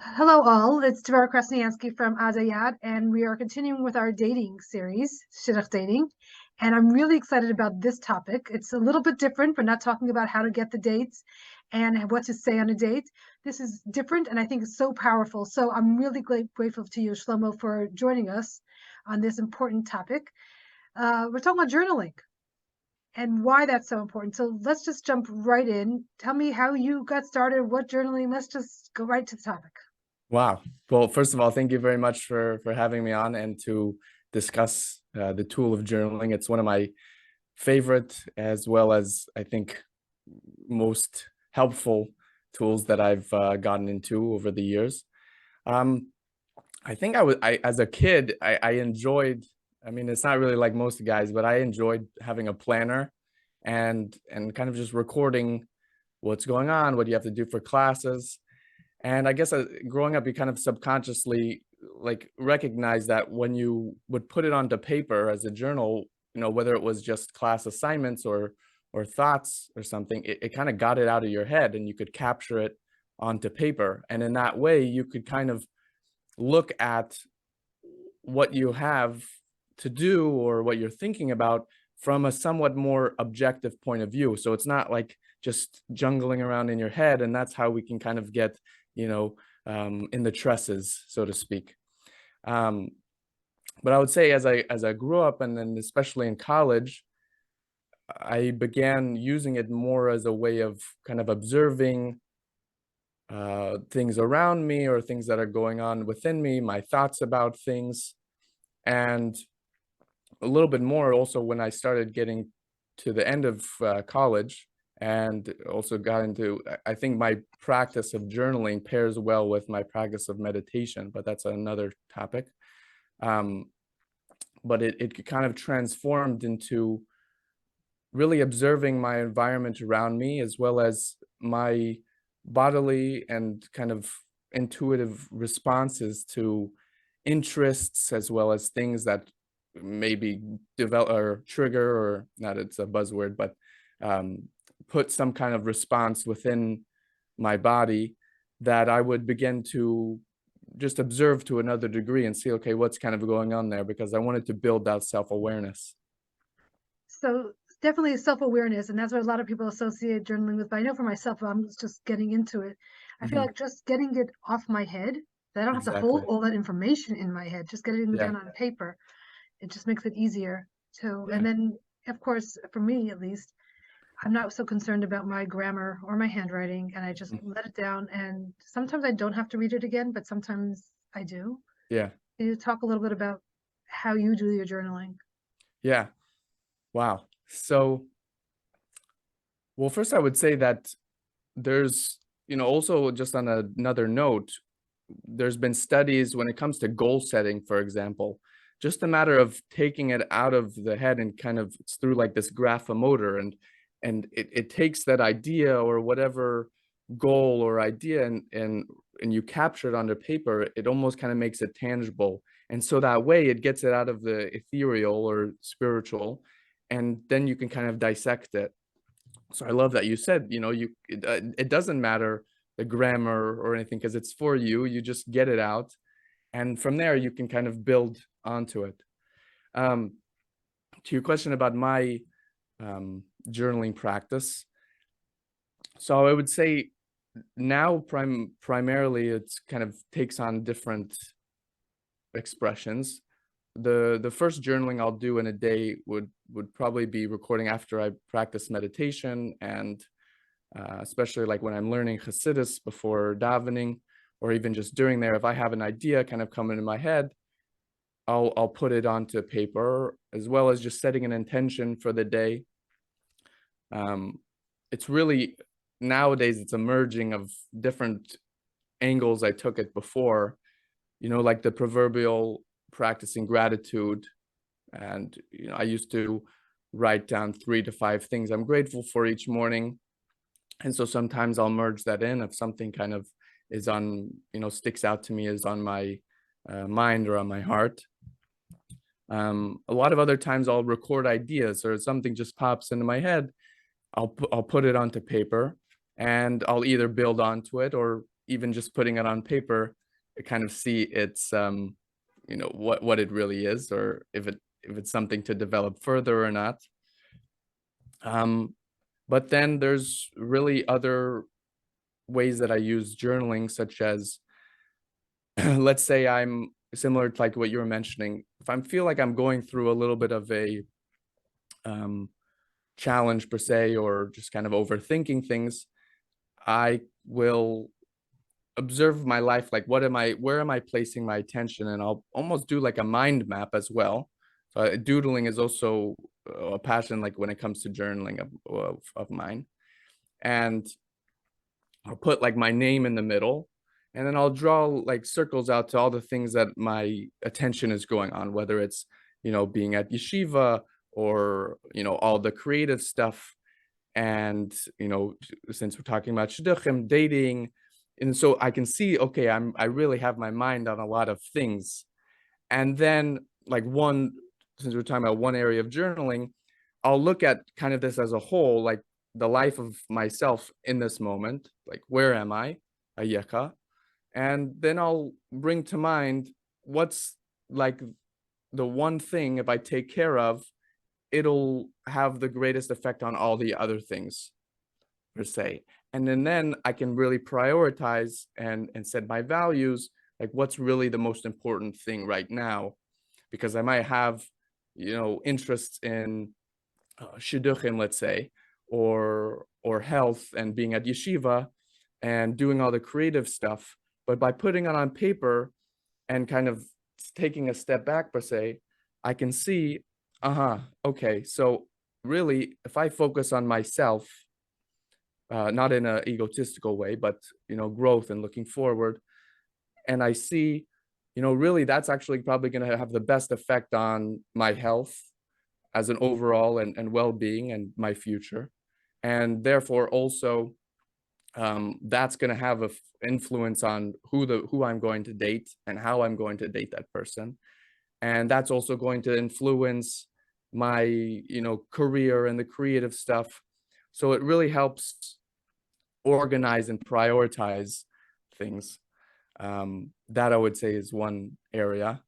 Hello all, it's Devora Krasnianski from Adai Ad, and we are continuing with our dating series, Shidduch dating. And I'm really excited about this topic. It's a little bit different. We're not talking about how to get the dates and what to say on a date. This is different, and I think it's so powerful. So I'm really grateful to you, Shlomo, for joining us on this important topic. We're talking about journaling and why that's so important. So let's just jump right in. Tell me how you got started, what journaling. Let's just go right to the topic. Wow. Well, first of all, thank you very much for having me on and to discuss the tool of journaling. It's one of my favorite, as well as I think most helpful tools that I've gotten into over the years. I think I as a kid, I enjoyed. I mean, it's not really like most guys, but I enjoyed having a planner and kind of just recording what's going on, what you have to do for classes. And I guess growing up, you kind of subconsciously like recognize that when you would put it onto paper as a journal, whether it was just class assignments or thoughts or something, it kind of got it out of your head and you could capture it onto paper. And in that way, you could kind of look at what you have to do or what you're thinking about from a somewhat more objective point of view. So it's not like just jungling around in your head, and that's how we can kind of get in the tresses, so to speak. But I would say as I grew up, and then especially in college, I began using it more as a way of kind of observing things around me or things that are going on within me, my thoughts about things, and a little bit more also when I started getting to the end of college and also got into, I think my practice of journaling pairs well with my practice of meditation, but that's another topic. But it kind of transformed into really observing my environment around me, as well as my bodily and kind of intuitive responses to interests, as well as things that maybe develop or trigger, or not, it's a buzzword, but put some kind of response within my body that I would begin to just observe to another degree and see, okay, what's kind of going on there, because I wanted to build that self-awareness. So definitely self-awareness, and that's what a lot of people associate journaling with. But I know for myself, I'm just getting into it. I feel like just getting it off my head, that I don't have to hold Exactly. all that information in my head, just getting it Yeah. down on paper. It just makes it easier to. Yeah. And then, of course, for me at least, I'm not so concerned about my grammar or my handwriting, and I just Mhm. let it down. And sometimes I don't have to read it again, but sometimes I do. Yeah. Can you talk a little bit about how you do your journaling? Yeah. Wow. So, well, first I would say that there's, also just on another note, there's been studies when it comes to goal setting, for example, just a matter of taking it out of the head and kind of it's through like this graphomotor, and it takes that idea or whatever goal or idea and you capture it onto paper. It almost kind of makes it tangible, and so that way it gets it out of the ethereal or spiritual, and then you can kind of dissect it. So I love that you said, it doesn't matter the grammar or anything, because it's for you. You just get it out, and from there you can kind of build onto it. Um, to your question about my journaling practice, so I would say now primarily it's kind of takes on different expressions. The first journaling I'll do in a day would probably be recording after I practice meditation, and especially like when I'm learning Hasidus before davening, or even just during there. If I have an idea kind of coming in my head, I'll put it onto paper, as well as just setting an intention for the day. It's really, nowadays it's a merging of different angles I took it before, like the proverbial practicing gratitude. And I used to write down 3 to 5 things I'm grateful for each morning. And so sometimes I'll merge that in if something kind of is on, sticks out to me, is on my mind or on my heart. A lot of other times I'll record ideas, or something just pops into my head. I'll put it onto paper, and I'll either build onto it or even just putting it on paper, kind of see its what it really is, or if it's something to develop further or not. But then there's really other ways that I use journaling, such as let's say I'm similar to like what you were mentioning. If I feel like I'm going through a little bit of a challenge per se, or just kind of overthinking things, I will observe my life, like where am I placing my attention, and I'll almost do like a mind map as well. So doodling is also a passion, like when it comes to journaling of mine. And I'll put like my name in the middle, and then I'll draw like circles out to all the things that my attention is going on, whether it's, being at yeshiva, or, all the creative stuff. And, since we're talking about Shidduchim, dating. And so I can see, okay, I really have my mind on a lot of things. And then like since we're talking about one area of journaling, I'll look at kind of this as a whole, like the life of myself in this moment, like where am I, a yeka, and then I'll bring to mind what's like the one thing, if I take care of, it'll have the greatest effect on all the other things per se. And then I can really prioritize and set my values, like what's really the most important thing right now, because I might have, interests in Shidduchim, let's say, or health and being at yeshiva and doing all the creative stuff. But by putting it on paper and kind of taking a step back per se, I can see, okay, so really, if I focus on myself, not in an egotistical way, but, growth and looking forward, and I see, really that's actually probably going to have the best effect on my health as an overall and well-being and my future. And therefore also, that's going to have an influence on who I'm going to date and how I'm going to date that person. And that's also going to influence my, career and the creative stuff. So it really helps organize and prioritize things. That I would say is one area.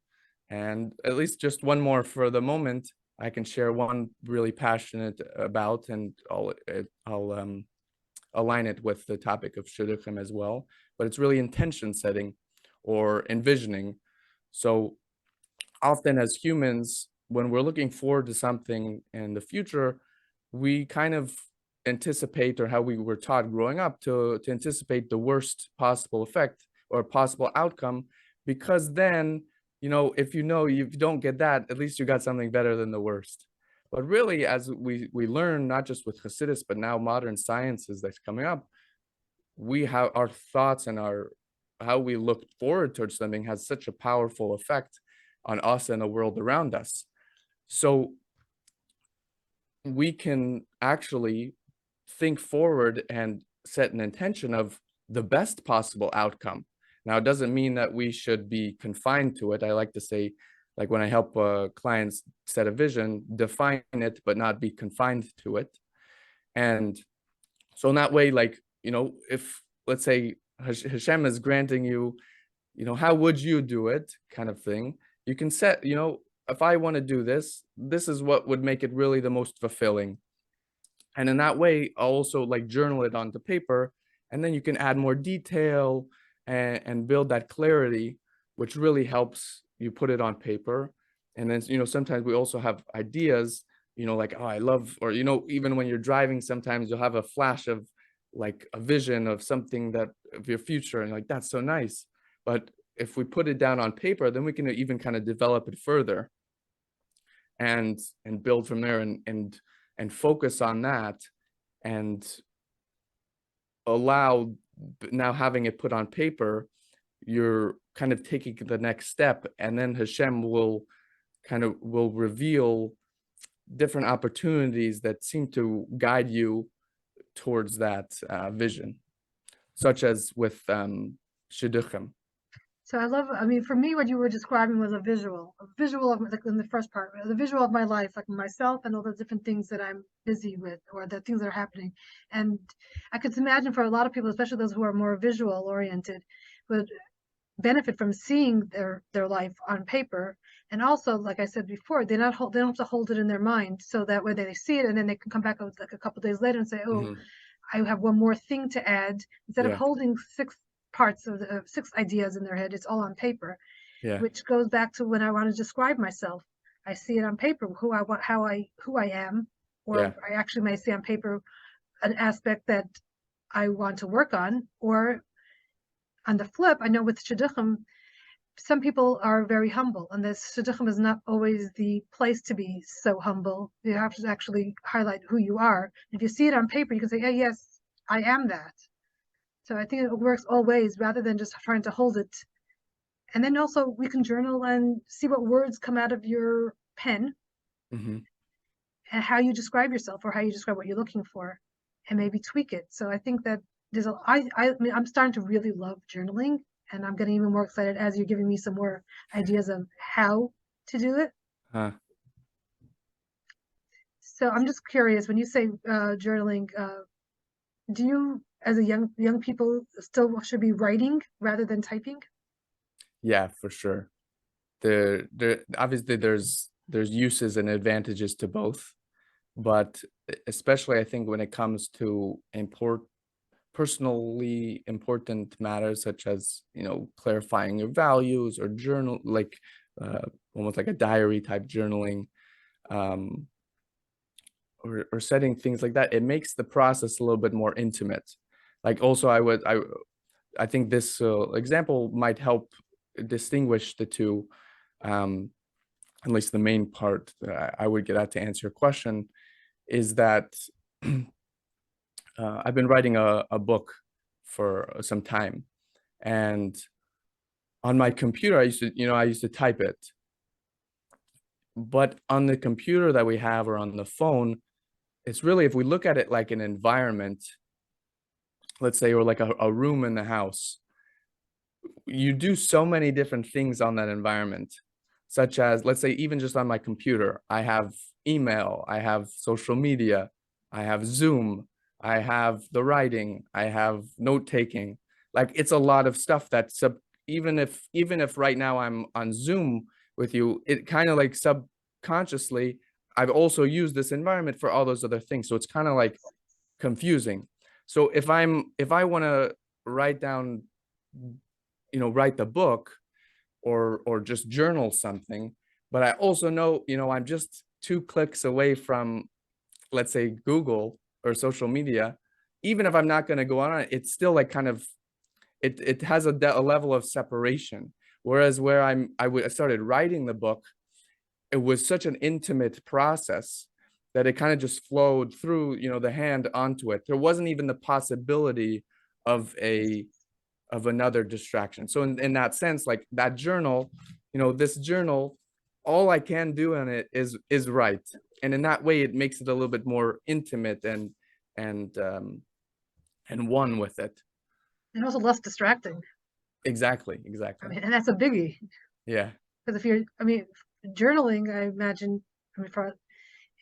And at least just one more for the moment, I can share one really passionate about, and I'll align it with the topic of Shidduchim as well. But it's really intention setting or envisioning. So often as humans, when we're looking forward to something in the future, we kind of anticipate, or how we were taught growing up to anticipate the worst possible effect or possible outcome, because then, if you don't get that, at least you got something better than the worst. But really, as we learn, not just with Hasidus, but now modern sciences that's coming up, we have our thoughts and how we look forward towards something has such a powerful effect on us and the world around us. So we can actually think forward and set an intention of the best possible outcome. Now, it doesn't mean that we should be confined to it. I like to say, like when I help clients set a vision, define it, but not be confined to it. And so in that way, like, if let's say Hashem is granting you, how would you do it kind of thing, you can set, if I want to do this, this is what would make it really the most fulfilling. And in that way, I'll also like journal it onto paper, and then you can add more detail and build that clarity, which really helps you put it on paper. And then, sometimes we also have ideas, like, oh, I love, or, even when you're driving, sometimes you'll have a flash of like a vision of something of your future, and like, that's so nice. But if we put it down on paper, then we can even kind of develop it further and build from there, and focus on that, and allow, now having it put on paper, you're kind of taking the next step, and then Hashem will reveal different opportunities that seem to guide you towards that vision, such as with Shidduchim. So I mean, for me, what you were describing was a visual of, like in the first part, the visual of my life, like myself and all the different things that I'm busy with or the things that are happening. And I could imagine for a lot of people, especially those who are more visual oriented, would benefit from seeing their life on paper. And also, like I said before, they don't have to hold it in their mind, so that way they see it and then they can come back like a couple days later and say, oh, I have one more thing to add. Instead of Yeah. holding six parts of the six ideas in their head, it's all on paper, Yeah. which goes back to when I want to describe myself. I see it on paper, who I want, who I am, Yeah. or I actually may see on paper an aspect that I want to work on. Or on the flip, I know with Shidduchim, some people are very humble, and this Shidduchim is not always the place to be so humble. You have to actually highlight who you are. If you see it on paper, you can say, yeah, yes, I am that. So I think it works all ways rather than just trying to hold it. And then also we can journal and see what words come out of your pen Mm-hmm. and how you describe yourself or how you describe what you're looking for and maybe tweak it. So I think that I mean, I'm starting to really love journaling, and I'm getting even more excited as you're giving me some more ideas of how to do it. Huh. So I'm just curious, when you say journaling, do you, as a young people, still should be writing rather than typing? Yeah, for sure. There obviously there's uses and advantages to both, but especially I think when it comes to personally important matters such as, clarifying your values or journal, like almost like a diary type journaling, um, or setting things like that, it makes the process a little bit more intimate. Like also I think this example might help distinguish the two, um, at least the main part that I would get at to answer your question is that I've been writing a book for some time, and on my computer I used to type it, but on the computer that we have or on the phone, it's really, if we look at it like an environment, let's say, or like a room in the house, you do so many different things on that environment, such as, let's say, even just on my computer, I have email, I have social media, I have Zoom, I have the writing, I have note taking. Like, it's a lot of stuff that even if right now I'm on Zoom with you, it kind of like subconsciously, I've also used this environment for all those other things. So it's kind of like confusing. So if I want to write down, write the book or just journal something, but I also know, I'm just 2 clicks away from, let's say, Google or social media. Even if I'm not going to go on it, it's still like kind of, it has a level of separation. Whereas where I started writing the book, it was such an intimate process that it kind of just flowed through, the hand onto it. There wasn't even the possibility of another distraction. So in that sense, like that journal, this journal, all I can do in it is write. And in that way, it makes it a little bit more intimate and one with it. And also less distracting. Exactly. I mean, and that's a biggie. Yeah. Because if you're, I mean, journaling, I imagine, I mean,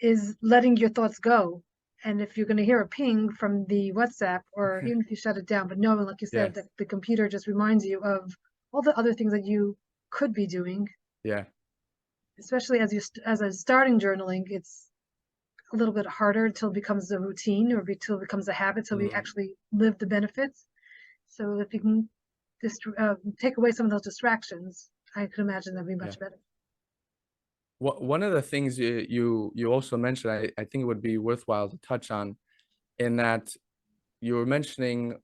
is letting your thoughts go. And if you're going to hear a ping from the WhatsApp, or even if you shut it down, but knowing, like you said, Yeah. that the computer just reminds you of all the other things that you could be doing. Yeah. Especially as a starting journaling, it's a little bit harder until it becomes a routine or until it becomes a habit, till we actually live the benefits. So if you can just take away some of those distractions, I could imagine that'd be much better. One of the things you also mentioned, I think it would be worthwhile to touch on, in that you were mentioning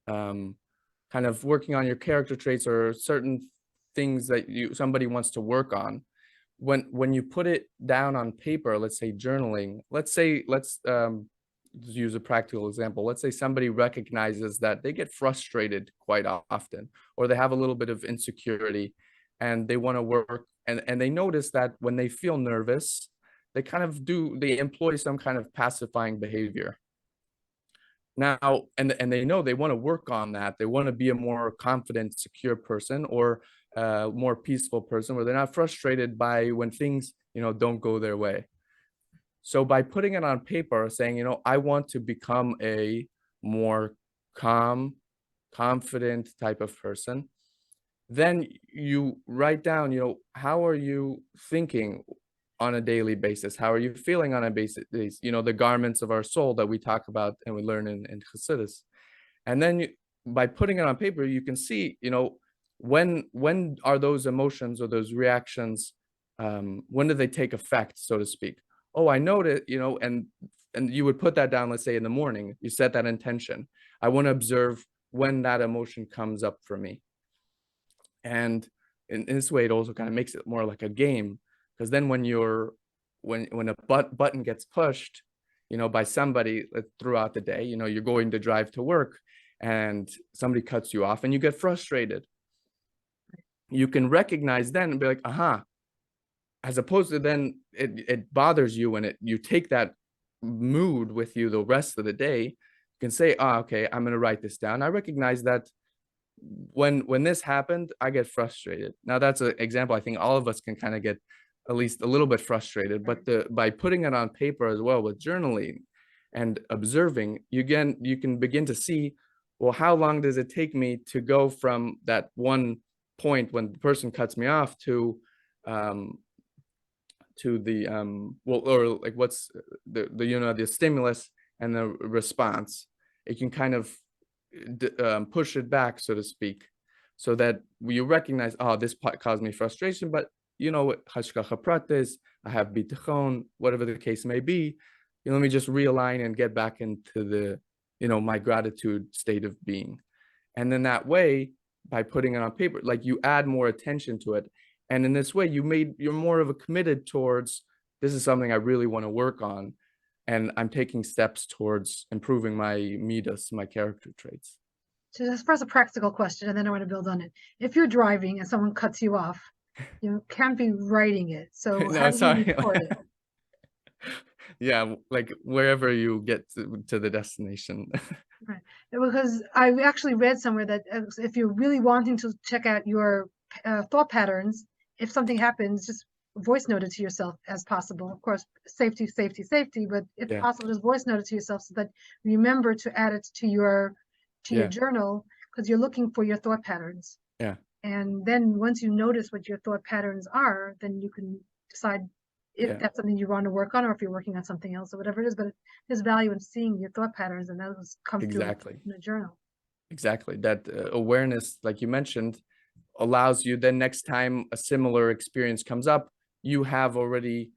kind of working on your character traits or certain things that somebody wants to work on. When you put it down on paper, let's say journaling, let's use a practical example. Let's say somebody recognizes that they get frustrated quite often, or they have a little bit of insecurity and they want to work, and they notice that when they feel nervous, they employ some kind of pacifying behavior. Now, and they know they want to work on that. They want to be a more confident, secure person, or a more peaceful person, where they're not frustrated by when things, don't go their way. So by putting it on paper, saying, I want to become a more calm, confident type of person, then you write down, how are you thinking on a daily basis? How are you feeling on a basis? The garments of our soul that we talk about and we learn in Chassidus. And then by putting it on paper, you can see, when are those emotions or those reactions, when do they take effect, so to speak? Oh, I noticed, and you would put that down, let's say in the morning, you set that intention. I want to observe when that emotion comes up for me. And in this way, it also kind of makes it more like a game, because then when a button gets pushed, by somebody throughout the day, you're going to drive to work and somebody cuts you off and you get frustrated. You can recognize then and be like, aha, as opposed to then it bothers you and you take that mood with you the rest of the day. You can say, okay, I'm going to write this down. I recognize that when this happened, I get frustrated. Now that's an example. I think all of us can kind of get at least a little bit frustrated, but by putting it on paper as well with journaling and observing, you can begin to see, well, how long does it take me to go from that one point when the person cuts me off to the or like what's the stimulus and the response. It can kind of push it back, so to speak, so that you recognize, this caused me frustration, but hashgacha pratis, I have bitachon, whatever the case may be. Let me just realign and get back into the my gratitude state of being. And then that way, by putting it on paper, like you add more attention to it, and in this way you're more of a committed towards, this is something I really want to work on, and I'm taking steps towards improving my midas, my character traits. So that's first a practical question, and then I want to build on it. If you're driving and someone cuts you off, you can't be writing it. So No, how do you record it? Yeah, like wherever you get to the destination. Right. Because I actually read somewhere that if you're really wanting to check out your thought patterns, if something happens, just voice note it to yourself as possible. Of course, safety, safety, safety, but if possible, just voice note it to yourself so that you remember to add it to your journal, because you're looking for your thought patterns. Yeah. And then once you notice what your thought patterns are, then you can decide if that's something you want to work on, or if you're working on something else or whatever it is. But there's value in seeing your thought patterns, and those come through in a journal. Exactly. That awareness, like you mentioned, allows you then next time a similar experience comes up, you have already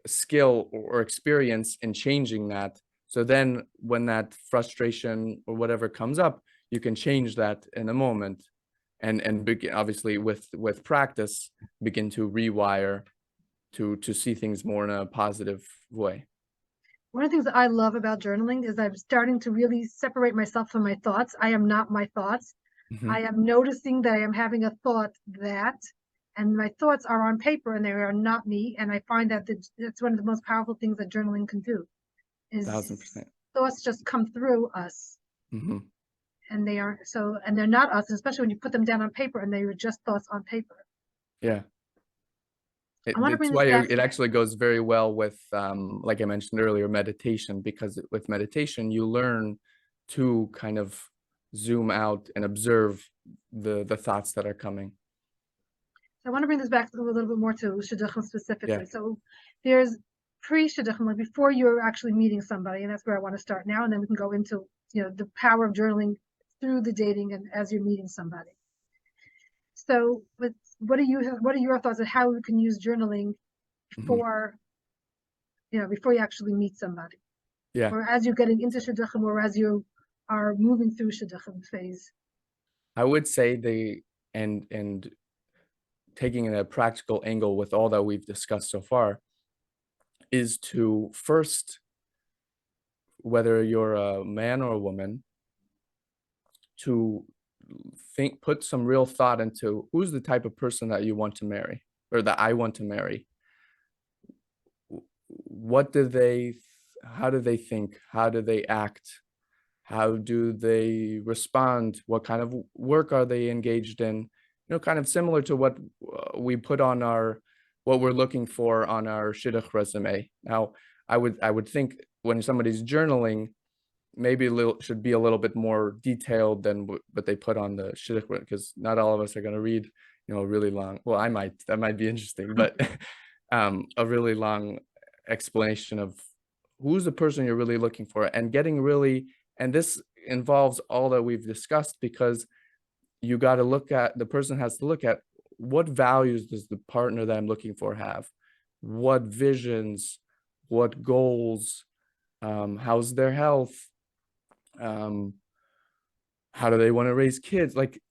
a skill or experience in changing that. So then when that frustration or whatever comes up, you can change that in a moment, and begin, obviously with practice, begin to rewire to see things more in a positive way. One of the things that I love about journaling is I'm starting to really separate myself from my thoughts. I am not my thoughts. Mm-hmm. I am noticing that I am having a thought and my thoughts are on paper and they are not me. And I find that that's one of the most powerful things that journaling can do. Is 1000%. Thoughts just come through us. Mm-hmm. And they're not us, especially when you put them down on paper and they were just thoughts on paper. Yeah. It's why it actually goes very well with, like I mentioned earlier, meditation, because with meditation, you learn to kind of zoom out and observe the thoughts that are coming. I want to bring this back a little bit more to Shidduchim specifically. Yeah. So there's pre-Shidduchim, like before you're actually meeting somebody, and that's where I want to start now, and then we can go into the power of journaling through the dating and as you're meeting somebody. So what are your thoughts on how we can use journaling before before you actually meet somebody? Yeah. Or as you're getting into Shidduchim, or as you are moving through Shidduchim phase? I would say and taking a practical angle with all that we've discussed so far, is to first, whether you're a man or a woman, to put some real thought into who's the type of person that you want to marry, or that I want to marry. How do they think? How do they act? How do they respond? What kind of work are they engaged in? Kind of similar to what we put on what we're looking for on our Shidduch resume. Now, I would think when somebody's journaling, maybe should be a little bit more detailed than what they put on the Shidduch, because not all of us are going to read, really long. Well, that might be interesting, but a really long explanation of who's the person you're really looking for, and and this involves all that we've discussed, because the person has to look at what values does the partner that I'm looking for have, what visions, what goals, how's their health, how do they want to raise kids, like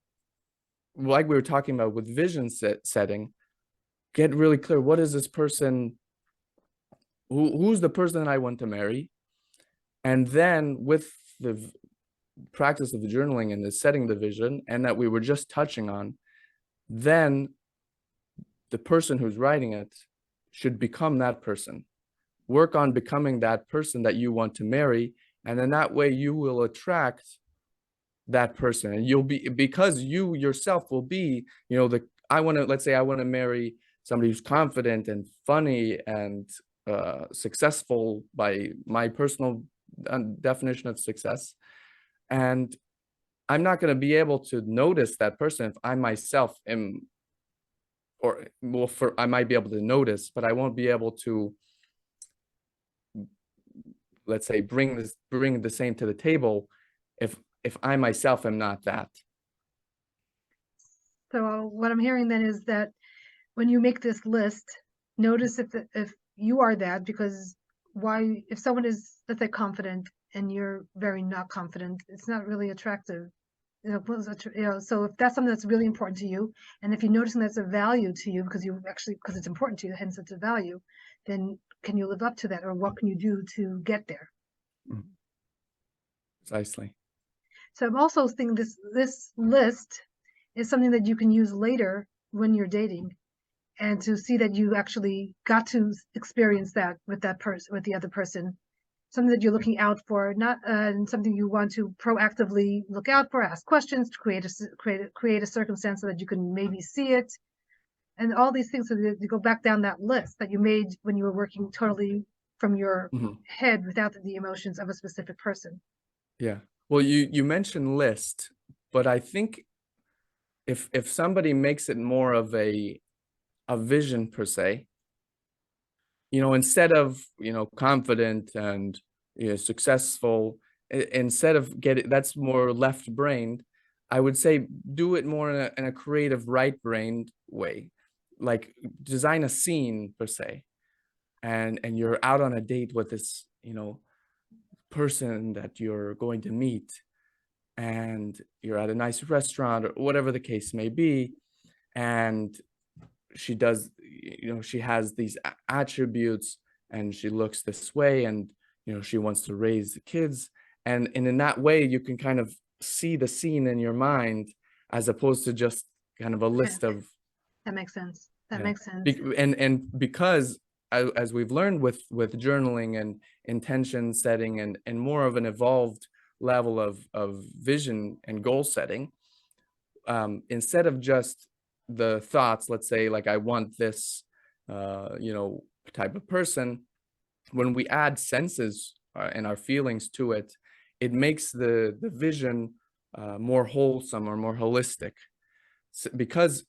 we were talking about with vision setting. Get really clear, what is this person, who's the person that I want to marry, and then with the practice of the journaling and the setting the vision, and that we were just touching on, then the person who's writing it should become that person. Work on becoming that person that you want to marry, and then that way you will attract that person, and you'll be, because you yourself will be, let's say I want to marry somebody who's confident and funny and successful by my personal definition of success. And I'm not going to be able to notice that person if I myself am, I might be able to notice, but I won't be able to, let's say, bring the same to the table if I myself am not that. So what I'm hearing then is that when you make this list, notice if you are that, because if someone is, let's say, confident and you're very not confident, it's not really attractive. So if that's something that's really important to you, and if you're noticing that's a value to you because it's important to you, hence it's a value, then can you live up to that, or what can you do to get there? Precisely. So I'm also thinking this list is something that you can use later when you're dating, and to see that you actually got to experience that with the other person, something that you're looking out for, not something you want to proactively look out for, ask questions to create a circumstance so that you can maybe see it, and all these things. So that you go back down that list that you made when you were working totally from your head without the emotions of a specific person. Yeah. Well, you mentioned list, but I think if somebody makes it more of a vision per se, instead of confident and successful, instead of that's more left-brained, I would say do it more in a creative right-brained way, like design a scene per se, and you're out on a date with this person that you're going to meet, and you're at a nice restaurant or whatever the case may be, and she has these attributes, and she looks this way, and she wants to raise the kids, and in that way you can kind of see the scene in your mind, as opposed to just kind of a list of. That makes sense. Makes sense. And because as we've learned with journaling and intention setting and more of an evolved level of vision and goal setting, instead of just the thoughts, let's say, like I want this type of person, when we add senses and our feelings to it, it makes the vision more wholesome or more holistic. Because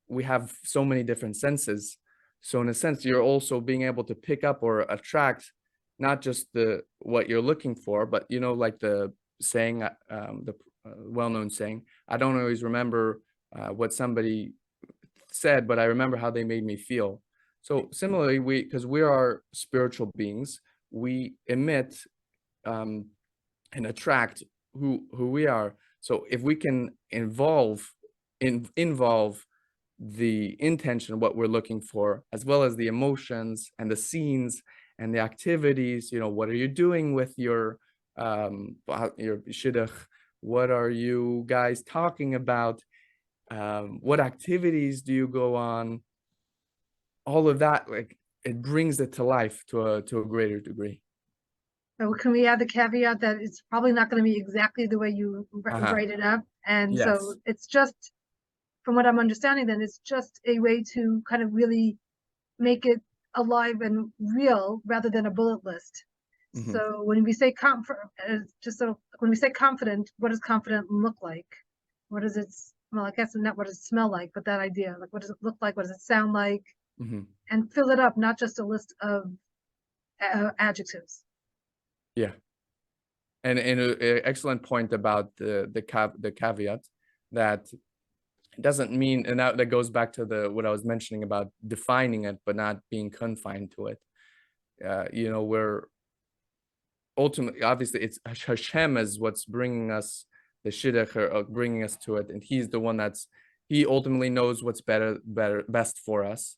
we have so many different senses, so in a sense you're also being able to pick up or attract not just what you're looking for, but like the saying, the well-known saying, I don't always remember what somebody said, but I remember how they made me feel. So similarly, because we are spiritual beings, we emit and attract who we are. So if we can involve the intention, what we're looking for, as well as the emotions and the scenes and the activities, what are you doing with your shidduch? What are you guys talking about? What activities do you go on? All of that, like, it brings it to life to a greater degree. So can we add the caveat that it's probably not going to be exactly the way you write it up? And so Yes. it's just, from what I'm understanding, then it's just a way to kind of really make it alive and real rather than a bullet list. Hmm. So when we say when we say confident, what does confident look like? What does it, well, I guess not what does it smell like, but that idea, like what does it look like? What does it sound like? Hmm. And fill it up, not just a list of adjectives. Yeah. And a excellent point about the caveat that it doesn't mean, and that goes back to what I was mentioning about defining it, but not being confined to it. We're ultimately, obviously, it's Hashem is what's bringing us the shidduch, or bringing us to it, and He's the one He ultimately knows what's best for us.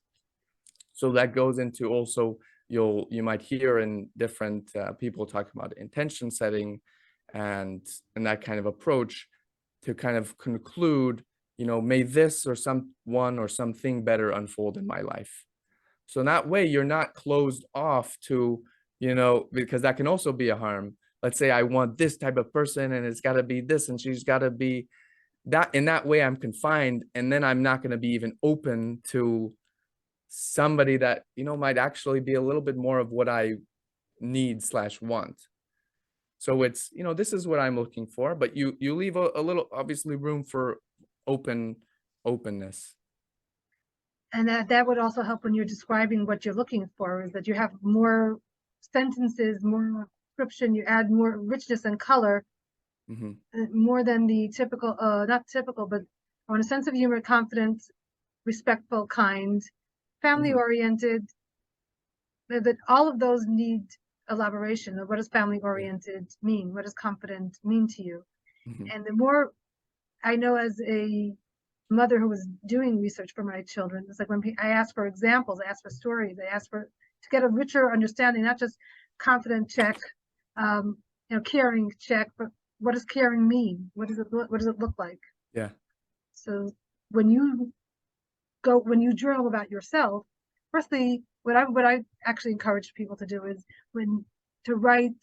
So that goes into also, you might hear in different people talking about intention setting, and that kind of approach to kind of conclude, may this or someone or something better unfold in my life. So in that way, you're not closed off to, because that can also be a harm. Let's say I want this type of person and it's got to be this and she's got to be that. In that way, I'm confined, and then I'm not going to be even open to somebody that, might actually be a little bit more of what I need/want. So it's, this is what I'm looking for, but you leave a little, obviously, room for openness. And that would also help when you're describing what you're looking for, is that you have more sentences, more description, you add more richness and color, Hmm. more than the typical, not typical, but on a sense of humor, confident, respectful, kind, family Hmm. oriented, that all of those need elaboration of what does family Yeah. oriented mean? What does confident mean to you? Hmm. And the more I know as a mother who was doing research for my children, it's like when I ask for examples, I ask for stories, I ask for to get a richer understanding, not just confident check, caring check, but what does caring mean? What does it look like? Yeah. So when you journal about yourself, firstly, what I actually encourage people to do is when to write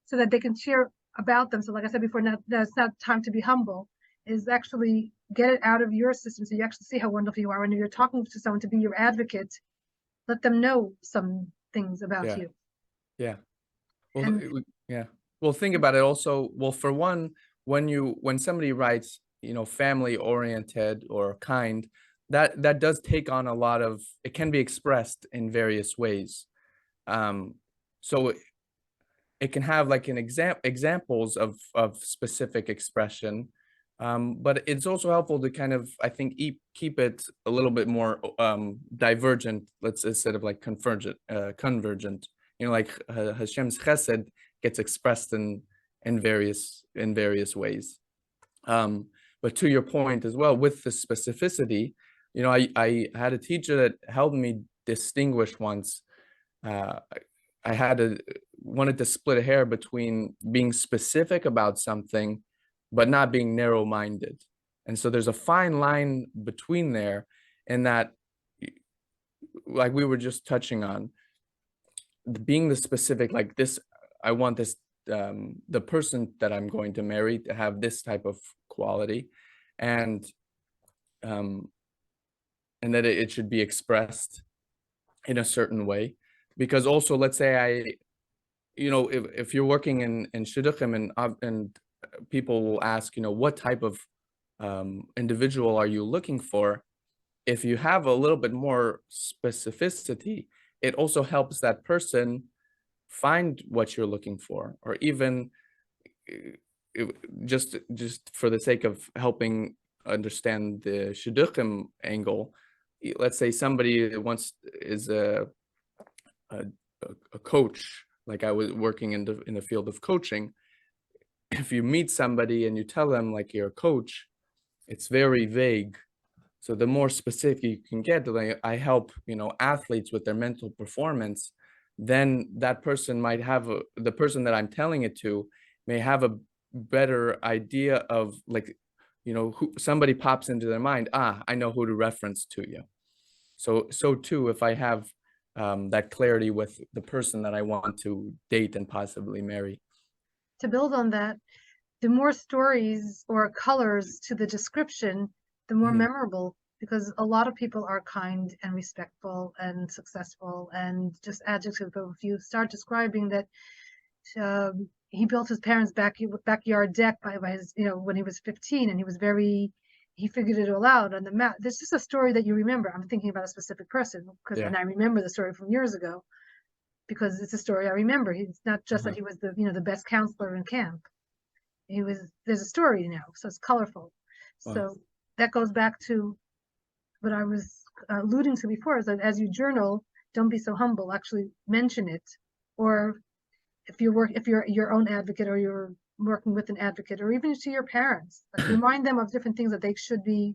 so that they can share about them. So like I said before, it's not time to be humble, is actually get it out of your system so you actually see how wonderful you are. When you're talking to someone to be your advocate, let them know some things about Yeah. you. Yeah. Well, And yeah. Well, think about it also. Well, for one, when somebody writes, family oriented or kind, that does take on a lot of, it can be expressed in various ways. Um, so it can have like an examples of specific expression, but it's also helpful to kind of, I think, keep it a little bit more divergent, let's, instead of like convergent. Like Hashem's chesed gets expressed in various ways. But to your point as well, with the specificity, I had a teacher that helped me distinguish once. uh, I wanted to split a hair between being specific about something, but not being narrow-minded. And so there's a fine line between there, in that, like we were just touching on, being the specific, like this, I want this, the person that I'm going to marry to have this type of quality, and um, and that it should be expressed in a certain way. Because also, let's say if you're working in Shidduchim, and people will ask, what type of individual are you looking for? If you have a little bit more specificity, it also helps that person find what you're looking for, or even uh, just for the sake of helping understand the Shidduchim angle. Let's say somebody that is a, a coach, like I was working in the field of coaching. If you meet somebody and you tell them like you're a coach, it's very vague. So the more specific you can get, like I help, athletes with their mental performance, then that person might have the person that I'm telling it to may have a better idea of, like, who somebody pops into their mind. I know who to reference to you. So too, if I have that clarity with the person that I want to date and possibly marry. To build on that, the more stories or colors to the description, the more memorable, because a lot of people are kind and respectful and successful and just adjectives. But if you start describing that he built his parents' backyard deck by his, when he was 15, and he figured it all out on the map. This is a story that you remember. I'm thinking about a specific person and I remember the story from years ago because it's a story I remember. It's not just that he was the best counselor in camp. There's a story now, so it's colorful. Wow. So that goes back to what I was alluding to before, is that as you journal, don't be so humble, actually mention it. Or if you're your own advocate, or you're working with an advocate, or even to your parents, like remind them of different things that they should be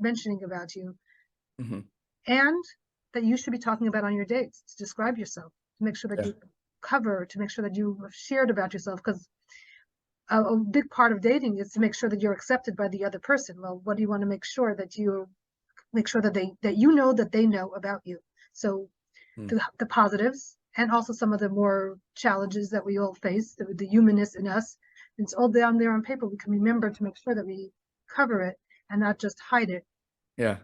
mentioning about you, and that you should be talking about on your dates, to describe yourself, to make sure that you cover, to make sure that you have shared about yourself, because a big part of dating is to make sure that you're accepted by the other person. Well, what do you want to make sure that that they know about you? So the positives, and also some of the more challenges that we all face, the humanness in us. It's all down there on paper. We can remember to make sure that we cover it and not just hide it. Yeah.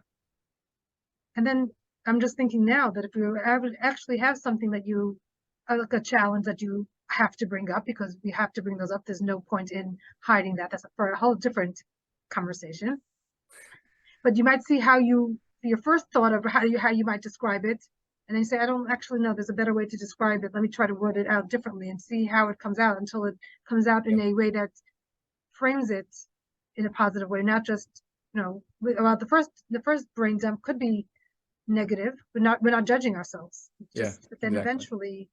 And then I'm just thinking now that if you actually have something that you, like a challenge that you have to bring up, because we have to bring those up. There's no point in hiding that. That's for a whole different conversation. But you might see your first thought of how you might describe it, and then you say, I don't actually know, there's a better way to describe it. Let me try to word it out differently and see how it comes out, until it comes out in a way that frames it in a positive way, not just, about the first brain dump could be negative. We're not judging ourselves. But then eventually,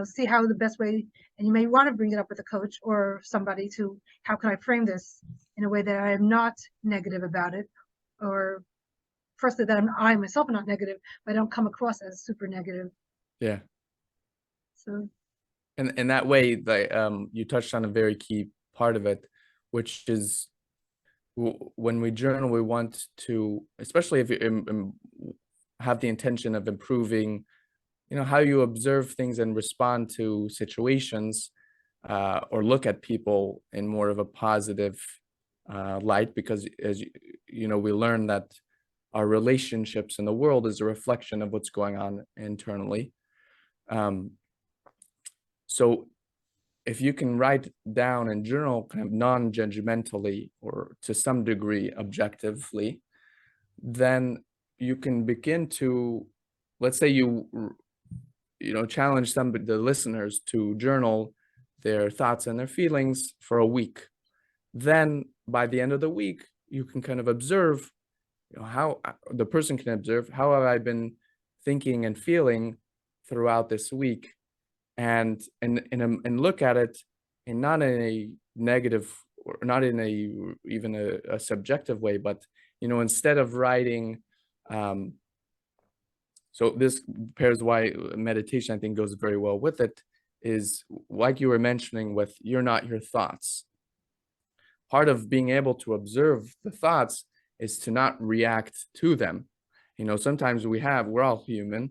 see how the best way, and you may want to bring it up with a coach or somebody to, how can I frame this in a way that I am not negative about it, or firstly that I myself am not negative, but I don't come across as super negative. Yeah. So. And in that way, you touched on a very key part of it, which is when we journal, we want to, especially if you have the intention of improving, how you observe things and respond to situations, or look at people in more of a positive light, because as we learn that our relationships in the world is a reflection of what's going on internally. So if you can write down and journal kind of non-judgmentally, or to some degree objectively, then you can begin to, let's say you challenge the listeners to journal their thoughts and their feelings for a week. Then by the end of the week, you can kind of observe, how the person can observe, how have I been thinking and feeling throughout this week, and look at it, and not in a negative, or not in even a subjective way, but instead of writing, so this pairs why meditation, I think, goes very well with it, is like you were mentioning with you're not your thoughts. Part of being able to observe the thoughts is to not react to them. Sometimes we're all human.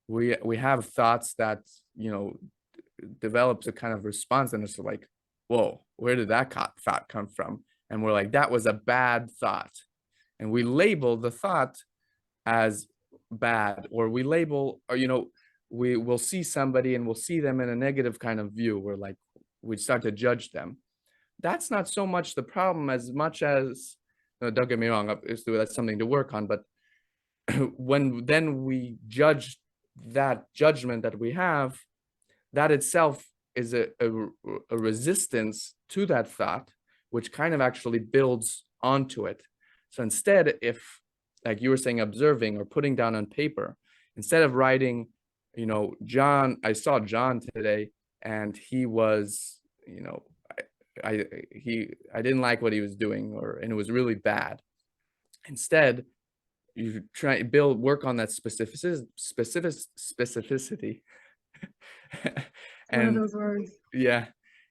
We have thoughts that, develops a kind of response, and it's like, whoa, where did that thought come from? And we're like, that was a bad thought. And we label the thought as bad, or we label, or we will see somebody and we'll see them in a negative kind of view, where like we start to judge them. That's not so much the problem as much as, don't get me wrong, that's something to work on, but when then we judge that judgment that we have, that itself is a resistance to that thought, which kind of actually builds onto it. So instead, if, like you were saying, observing or putting down on paper, instead of writing, John, I saw John today and he was, I didn't like what he was doing, and it was really bad. Instead, you try work on that specificity. And one of those words. Yeah.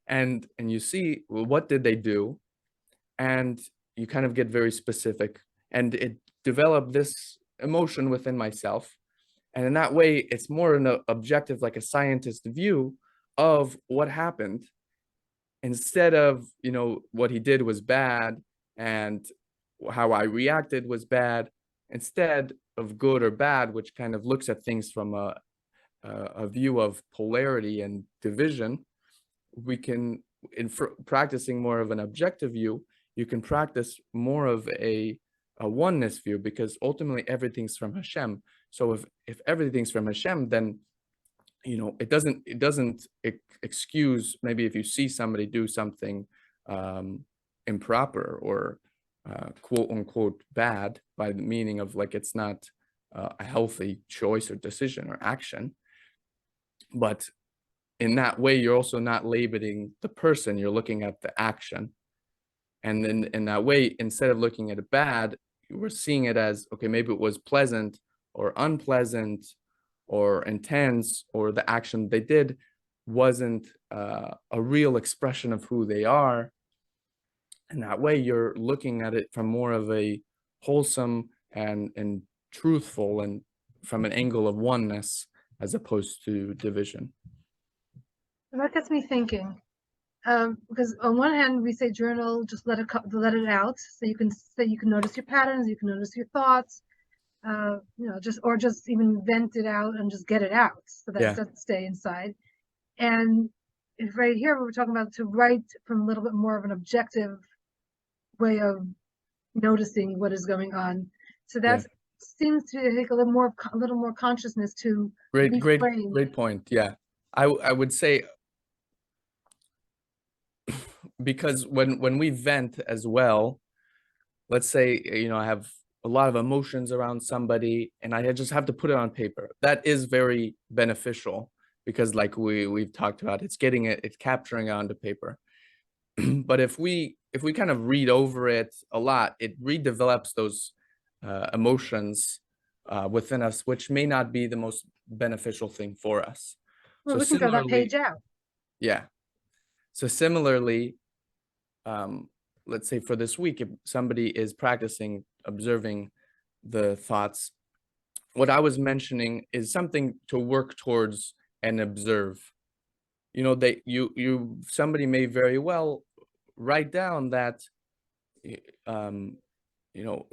And you see, well, what did they do? And you kind of get very specific, and it developed this emotion within myself. And in that way, it's more an objective, like a scientist view of what happened, instead of, what he did was bad and how I reacted was bad, instead of good or bad, which kind of looks at things from a view of polarity and division. We can, practicing more of an objective view, you can practice more of a oneness view, because ultimately everything's from Hashem. So if everything's from Hashem, then it doesn't excuse maybe if you see somebody do something improper or quote unquote bad, by the meaning of like it's not a healthy choice or decision or action. But in that way, you're also not labeling the person, you're looking at the action. And then in that way, instead of looking at it bad, we're seeing it as, okay, maybe it was pleasant or unpleasant or intense, or the action they did wasn't a real expression of who they are. And that way you're looking at it from more of a wholesome and truthful, and from an angle of oneness as opposed to division. And that gets me thinking, because on one hand we say journal, just let it out, so you can notice your patterns, you can notice your thoughts, just even vent it out and just get it out, so that it doesn't stay inside. And if right here we're talking about to write from a little bit more of an objective way of noticing what is going on. So that seems to take a little more consciousness to great point. Yeah, I would say, because when we vent as well, let's say I have a lot of emotions around somebody and I just have to put it on paper. That is very beneficial, because like we've talked about, it's capturing it onto paper. But if we kind of read over it a lot, it redevelops those emotions within us, which may not be the most beneficial thing for us. Well, we can throw that page out. Yeah. So similarly, let's say for this week, if somebody is practicing observing the thoughts, what I was mentioning is something to work towards and observe. Somebody may very well write down that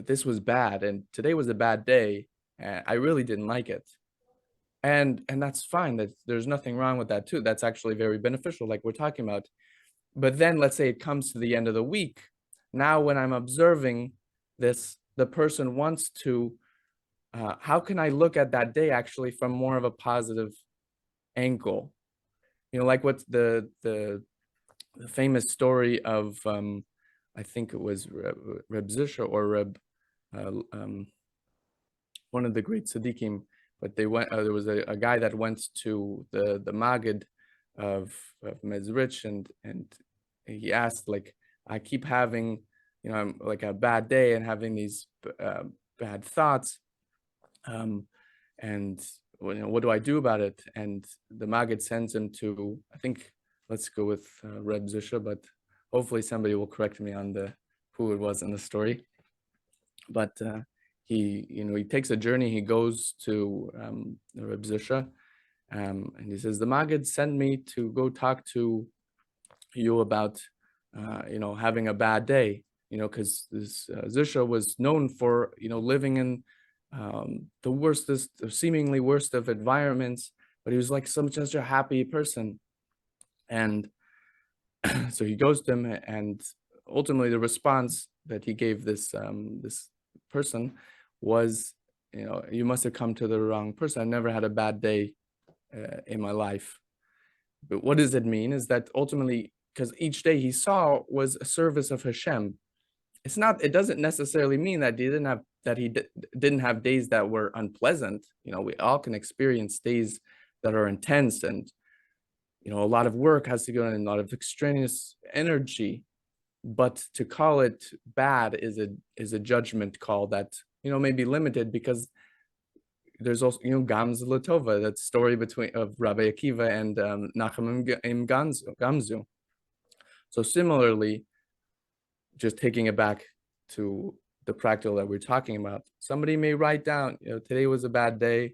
this was bad and today was a bad day and I really didn't like it, and that's fine. There's nothing wrong with that too. That's actually very beneficial, like we're talking about. But then let's say it comes to the end of the week. Now when I'm observing this, the person wants to how can I look at that day actually from more of a positive angle? Like what's the famous story of I think it was Reb Zisha or Reb one of the great tzaddikim, but they went. There was a guy that went to the Maggid of Mezrich, and he asked, like, I keep having I'm like a bad day and having these bad thoughts, and what do I do about it? And the Maggid sends him to, I think, let's go with Reb Zisha, but hopefully somebody will correct me on who it was in the story. But he takes a journey. He goes to the Reb Zisha, and he says, the Maggid sent me to go talk to you about having a bad day, because this Zisha was known for living in the seemingly worst of environments, but he was like such a happy person. And so he goes to him, and ultimately the response that he gave this person was, you must have come to the wrong person. I never had a bad day in my life. But what does it mean is that ultimately, because each day he saw was a service of Hashem. It doesn't necessarily mean that he didn't have days that were unpleasant. We all can experience days that are intense, and a lot of work has to go in, a lot of extraneous energy. But to call it bad is a judgment call that may be limited, because there's also Gamz Latova, that story of Rabbi Akiva and Nachum im Gamzu. So similarly, just taking it back to the practical that we're talking about, somebody may write down, today was a bad day,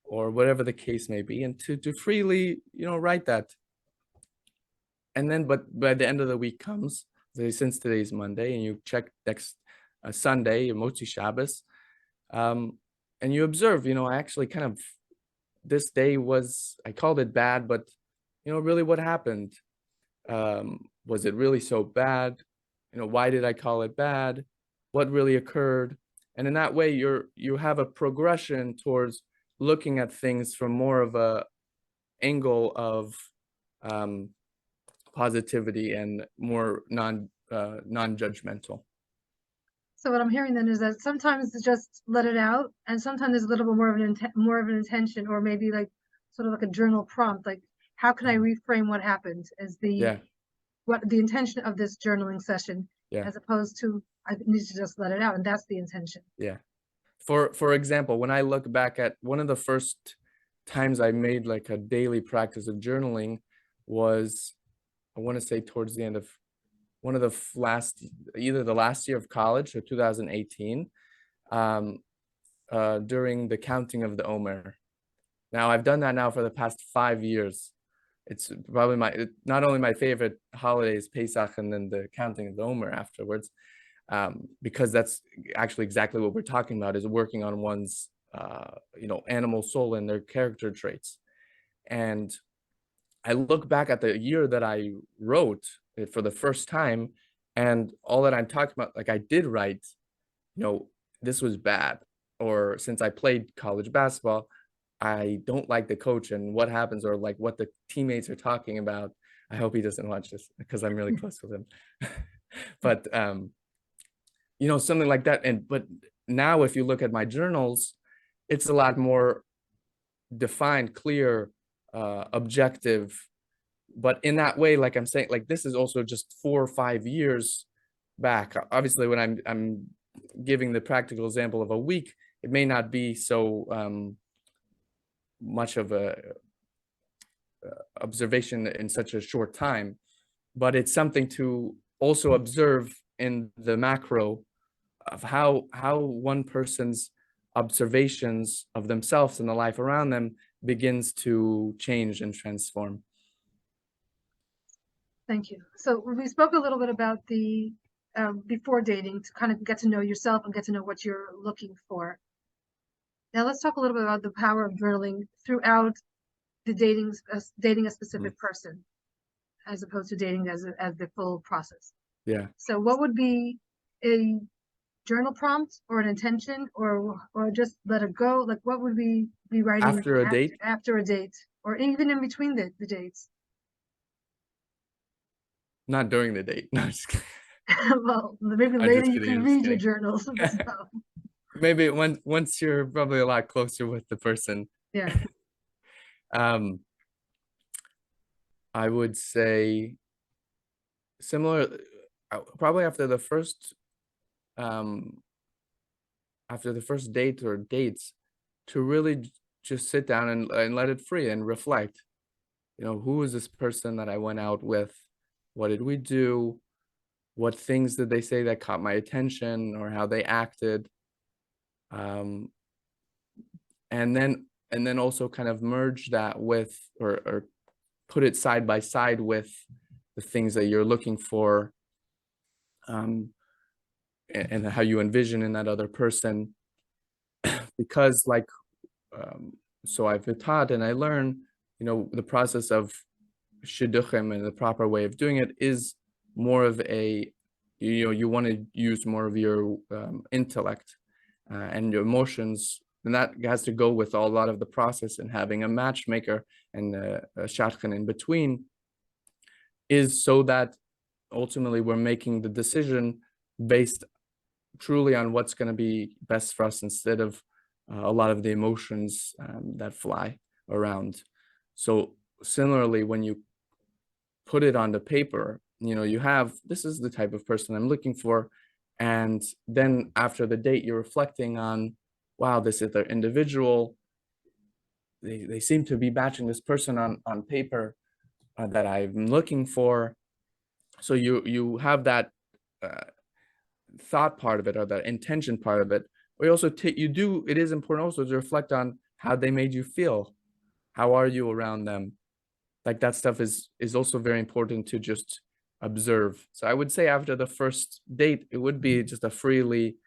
or whatever the case may be, and to freely, write that. And then, but by the end of the week comes, since today's Monday, and you check next Sunday, Motzi Shabbos, and you observe, I actually kind of, this day I called it bad, but, really what happened? Was it really so bad? Why did I call it bad? What really occurred? And in that way, you have a progression towards looking at things from more of a angle of positivity and more non-judgmental. So what I'm hearing then is that sometimes it's just let it out, and sometimes there's a little bit more of an intention, or maybe like sort of like a journal prompt, like how can I reframe what happened as what the intention of this journaling session, as opposed to I need to just let it out, and that's the intention. Yeah. For example, when I look back at one of the first times I made like a daily practice of journaling was, I want to say towards the end of one of the either the last year of college or 2018, during the counting of the Omer. Now I've done that now for the past 5 years. It's probably not only my favorite holidays, Pesach, and then the counting of the Omer afterwards, because that's actually exactly what we're talking about, is working on one's, animal soul and their character traits. And I look back at the year that I wrote it for the first time, and all that I'm talking about, like I did write, this was bad, or since I played college basketball, I don't like the coach and what happens, or like what the teammates are talking about. I hope he doesn't watch this because I'm really close with him. But something like that. But now if you look at my journals, it's a lot more defined, clear, objective. But in that way, like I'm saying, like this is also just 4 or 5 years back. Obviously, when I'm giving the practical example of a week, it may not be so much of a observation in such a short time, but it's something to also observe in the macro of how one person's observations of themselves and the life around them begins to change and transform. Thank you. So we spoke a little bit about the before dating, to kind of get to know yourself and get to know what you're looking for. Now let's talk a little bit about the power of journaling throughout the dating a specific person, as opposed to dating as the full process. Yeah. So what would be a journal prompt or an intention, or just let it go? Like what would we be writing after a date? After a date, or even in between the dates? Not during the date. No, just kidding. Well, maybe later you can read your journals. So. Maybe once you're probably a lot closer with the person. Yeah. I would say similar, probably after the first date or dates, to really just sit down and let it free and reflect. Who is this person that I went out with? What did we do? What things did they say that caught my attention, or how they acted? And then also kind of merge that with, or put it side by side with the things that you're looking for, and how you envision in that other person. Because so I've been taught and I learn, the process of Shidduchim and the proper way of doing it is more of a, you want to use more of your intellect and your emotions, and that has to go with a lot of the process, and having a matchmaker and a shadchan in between is so that ultimately we're making the decision based truly on what's going to be best for us, instead of a lot of the emotions that fly around. So similarly, when you put it on the paper, you have, this is the type of person I'm looking for. And then after the date, you're reflecting on, wow, this is their individual. They seem to be matching this person on paper that I'm looking for. So you have that thought part of it, or that intention part of it. But you also it is important also to reflect on how they made you feel, how are you around them. Like that stuff is also very important to just observe. So I would say after the first date, it would be just a freely,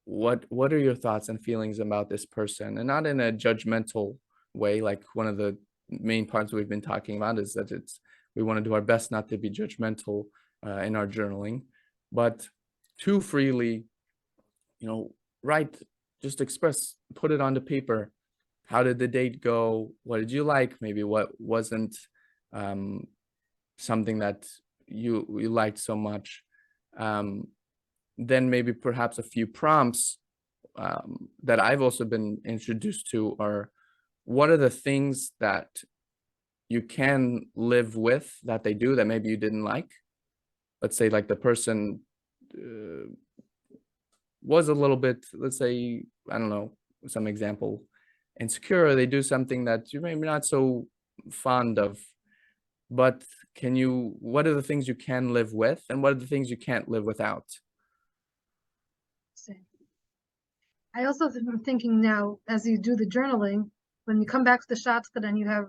what are your thoughts and feelings about this person, and not in a judgmental way. Like one of the main parts we've been talking about is that we want to do our best not to be judgmental in our journaling, but too freely, write, just express, put it onto paper. How did the date go? What did you like? Maybe what wasn't something that you liked so much. Then maybe perhaps a few prompts that I've also been introduced to are, what are the things that you can live with that they do that maybe you didn't like? Let's say like the person was a little bit, let's say, I don't know, some example, insecure, they do something that you're maybe not so fond of, but what are the things you can live with, and what are the things you can't live without? I also am thinking now, as you do the journaling, when you come back to the shotgun and you have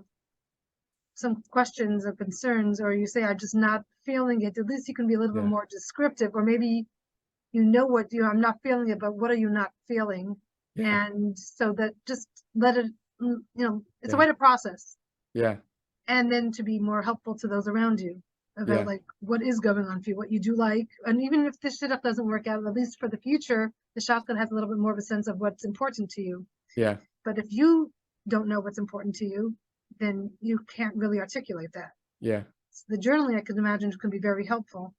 some questions or concerns, or you say, I'm just not feeling it, at least you can be a little bit more descriptive, or maybe what I'm not feeling it, but what are you not feeling? Yeah. And so that just let it, it's a way to process. Yeah. And then to be more helpful to those around you about like what is going on for you, what you do like. And even if this shidduch doesn't work out, at least for the future, the shotgun has a little bit more of a sense of what's important to you. Yeah. But if you don't know what's important to you, then you can't really articulate that. Yeah. So the journaling, I can imagine, can be very helpful.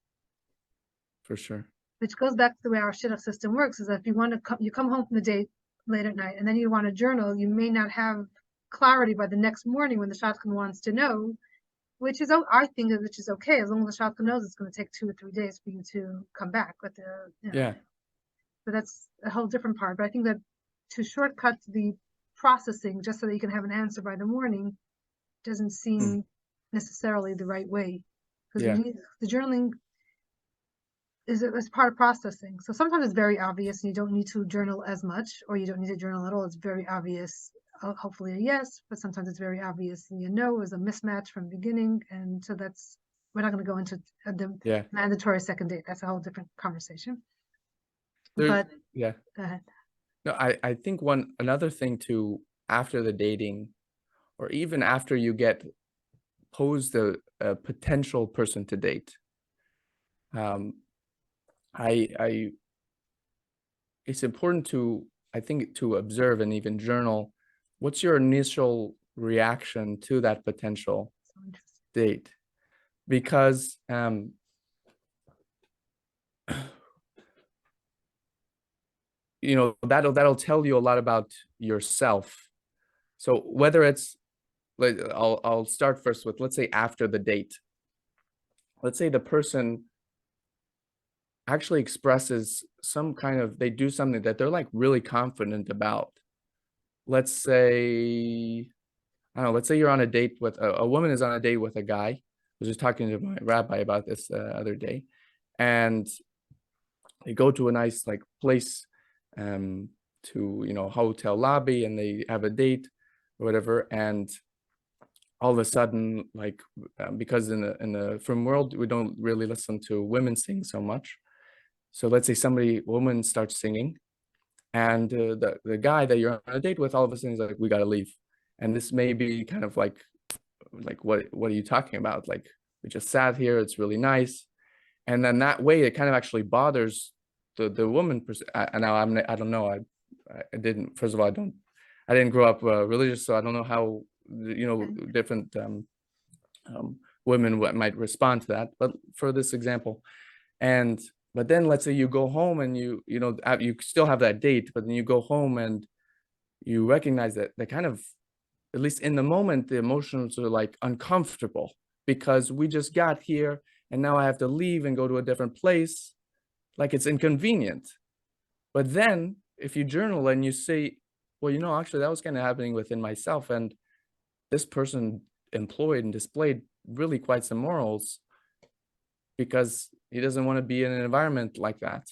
For sure. Which goes back to the way our shidduch system works, is that if you want to you come home from the date late at night, and then you want to journal, you may not have clarity by the next morning when the shotgun wants to know, which is, I think, which is okay, as long as the shotgun knows it's going to take 2 or 3 days for you to come back with the, Yeah. But that's a whole different part. But I think that to shortcut the processing just so that you can have an answer by the morning doesn't seem necessarily the right way, because the journaling is part of processing. So sometimes it's very obvious and you don't need to journal as much, or you don't need to journal at all. It's very obvious, hopefully a yes, but sometimes it's very obvious and is a mismatch from the beginning. And so we're not going to go into the mandatory second date. That's a whole different conversation. Go ahead. No, I think another thing too, after the dating, or even after you get posed a potential person to date, it's important to, I think, to observe and even journal what's your initial reaction to that potential date, because that'll tell you a lot about yourself. So whether it's, I'll start first with, let's say, after the date. Let's say the person actually expresses they do something that they're like really confident about. Let's say, I don't know, let's say you're on a date with a woman is on a date with a guy. I was just talking to my rabbi about this the other day, and they go to a nice like place, to hotel lobby, and they have a date or whatever, and all of a sudden, like because in the frum world we don't really listen to women sing so much. So let's say woman starts singing, and the guy that you're on a date with all of a sudden is like, we gotta leave. And this may be kind of like what are you talking about? Like, we just sat here, it's really nice. And then that way it kind of actually bothers the woman. Now I don't know, I didn't, first of all, I didn't grow up religious, so I don't know how different women might respond to that, but for this example. But then let's say you go home and you still have that date, but then you go home and you recognize that they kind of, at least in the moment, the emotions are like uncomfortable because we just got here and now I have to leave and go to a different place. Like, it's inconvenient. But then if you journal and you say, well, actually that was kind of happening within myself, and this person employed and displayed really quite some morals because he doesn't want to be in an environment like that.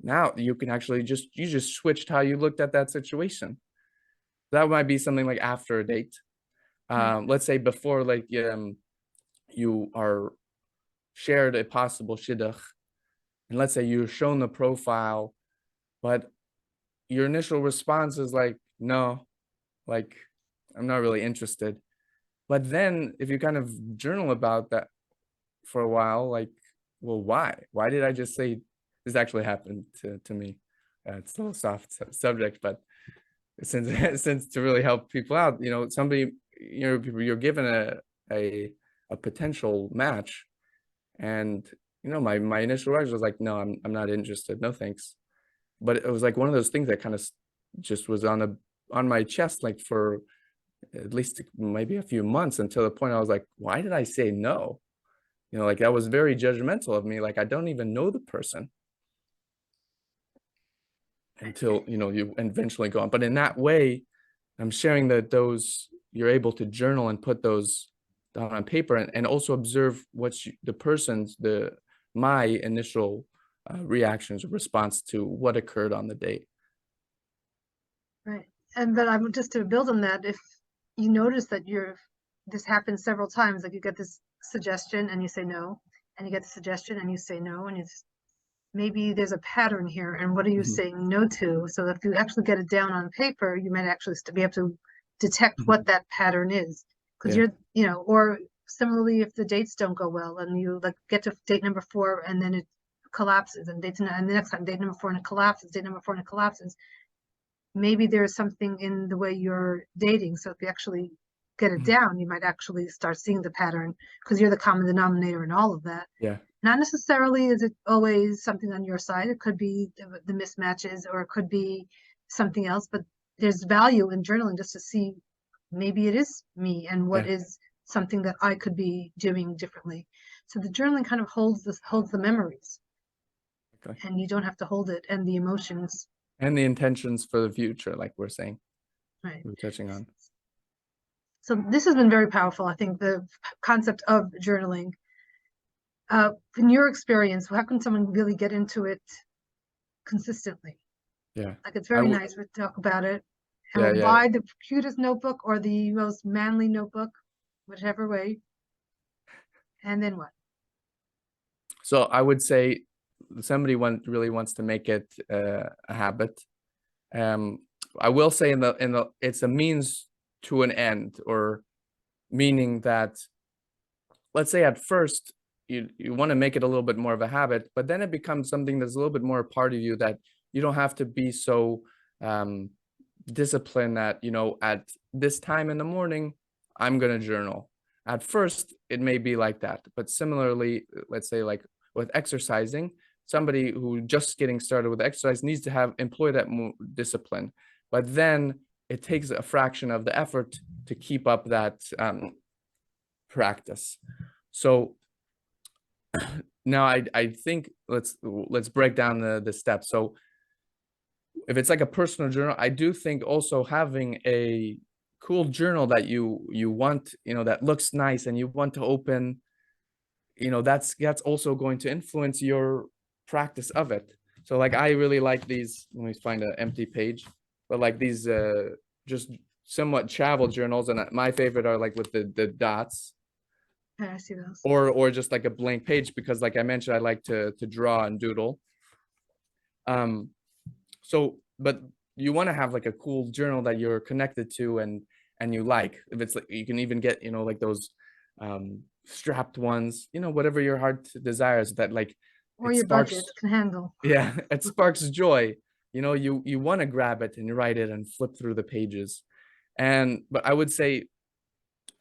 Now you can actually just switched how you looked at that situation. That might be something like after a date. Let's say before, like, you are shared a possible shidduch, and let's say you're shown the profile, but your initial response is like, no, like, I'm not really interested. But then if you kind of journal about that for a while, like, well, why did I just say this actually happened to me? It's a little soft subject, but since since to really help people out, somebody, you're given a potential match, and my initial reaction was like, no, I'm not interested, no thanks. But it was like one of those things that kind of just was on my chest, like for at least maybe a few months, until the point I was like, why did I say no? Like that was very judgmental of me. Like I don't even know the person until you eventually go on. But in that way, I'm sharing that you're able to journal and put those down on paper, and also observe my initial reactions or response to what occurred on the date. Right. But I'm just to build on that, if you notice that this happens several times, like you get this suggestion and you say no, and you get the suggestion and you say no, and maybe there's a pattern here, and what are you saying no to? So if you actually get it down on paper, you might actually be able to detect what that pattern is. Because or similarly, if the dates don't go well and you like get to date number 4 and then it collapses, and the next time date number 4 and it collapses, date number 4 and it collapses, maybe there's something in the way you're dating. So if you actually get it down, you might actually start seeing the pattern, because you're the common denominator in all of that. Yeah. Not necessarily is it always something on your side. It could be the mismatches, or it could be something else, but there's value in journaling just to see maybe it is me, and what is something that I could be doing differently. So the journaling kind of holds the memories. Okay. And you don't have to hold it, and the emotions. And the intentions for the future, like we're saying. Right. We're touching on. So this has been very powerful. I think the concept of journaling. In your experience, how can someone really get into it consistently? Yeah. Like it's very nice to talk about it. And we'll buy the cutest notebook or the most manly notebook, whichever way. And then what? So I would say somebody really wants to make it a habit. I will say it's a means to an end, or meaning that, let's say at first you want to make it a little bit more of a habit, but then it becomes something that's a little bit more a part of you, that you don't have to be so disciplined that, at this time in the morning, I'm going to journal. At first, it may be like that. But similarly, let's say like with exercising, somebody who just getting started with exercise needs to employ that discipline. But then it takes a fraction of the effort to keep up that practice. So now I think let's break down the steps. So if it's like a personal journal, I do think also having a cool journal that you want, that looks nice and you want to open, that's also going to influence your practice of it. So like I really like these, let me find an empty page, but like these just somewhat travel journals, and my favorite are like with the dots. Yeah, I see those. Or just like a blank page, because like I mentioned, I like to draw and doodle. So, but you want to have like a cool journal that you're connected to and you like. If it's like, you can even get, like those strapped ones, whatever your heart desires, that like, or your budget can handle. Yeah, it sparks joy. You want to grab it and write it and flip through the pages. But I would say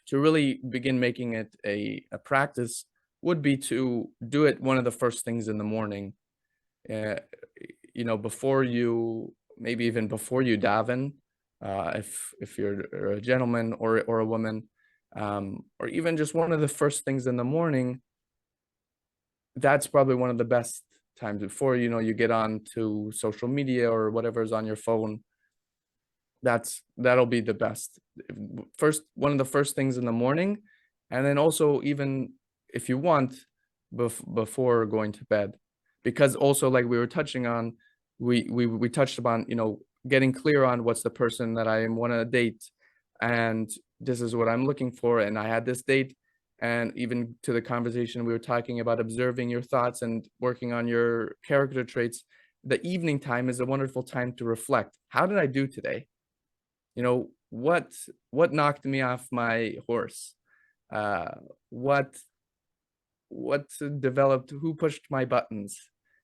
to really begin making it a practice would be to do it one of the first things in the morning. Before maybe even before you daven, if you're a gentleman or a woman, or even just one of the first things in the morning. That's probably one of the best times before you get on to social media or whatever's on your phone. That'll be the best. One of the first things in the morning, and then also even if you want before going to bed, because also like we were touching on, we touched upon, getting clear on what's the person that I want to date, and this is what I'm looking for, and I had this date. And even to the conversation we were talking about observing your thoughts and working on your character traits, the evening time is a wonderful time to reflect. How did I do today? You know, what knocked me off my horse? What developed, who pushed my buttons?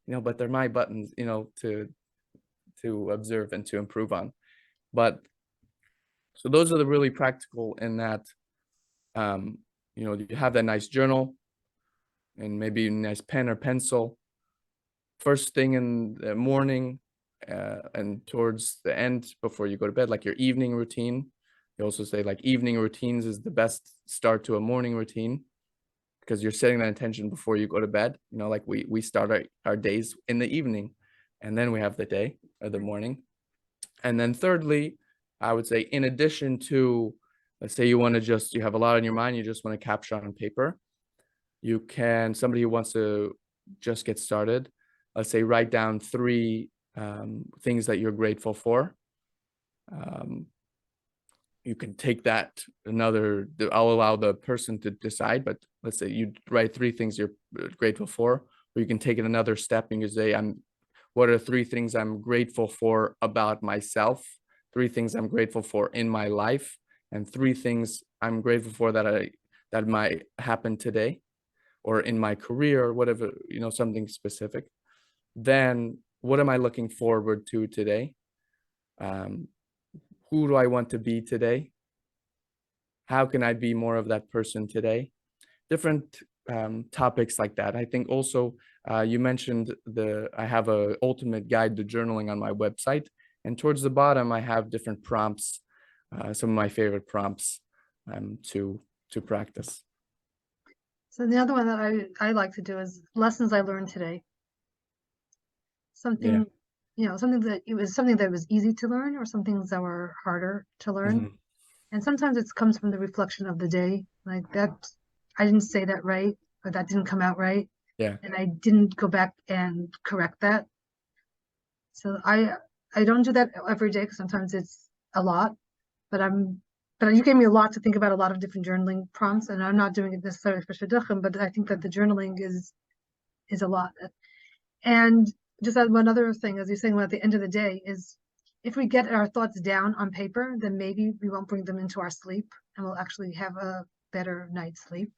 But they're my buttons, to observe and to improve on. But so those are the really practical in that, you have that nice journal and maybe a nice pen or pencil. First thing in the morning and towards the end before you go to bed, like your evening routine. You also say like evening routines is the best start to a morning routine because you're setting that intention before you go to bed. Like we start our days in the evening, and then we have the day or the morning. And then thirdly, I would say in addition to, let's say you have a lot on your mind, you just want to capture on paper. Somebody who wants to just get started, let's say write down 3 things that you're grateful for. You can take that I'll allow the person to decide, but let's say you write 3 things you're grateful for, or you can take it another step and you say, what are 3 things I'm grateful for about myself, 3 things I'm grateful for in my life, and 3 things I'm grateful for that might happen today or in my career or whatever, something specific. Then what am I looking forward to today? Who do I want to be today? How can I be more of that person today? Different topics like that. I think also you mentioned I have a ultimate guide to journaling on my website, and towards the bottom I have different prompts, some of my favorite prompts to practice. So the other one that I like to do is lessons I learned today. Something, something that was easy to learn, or some things that were harder to learn. Mm-hmm. And sometimes it comes from the reflection of the day, like that I didn't say that right, or that didn't come out right. Yeah. And I didn't go back and correct that. So I don't do that every day because sometimes it's a lot, but you gave me a lot to think about, a lot of different journaling prompts, and I'm not doing it necessarily for Shidduchim, but I think that the journaling is a lot. And just add one other thing, as you're saying, at the end of the day, is if we get our thoughts down on paper, then maybe we won't bring them into our sleep, and we'll actually have a better night's sleep.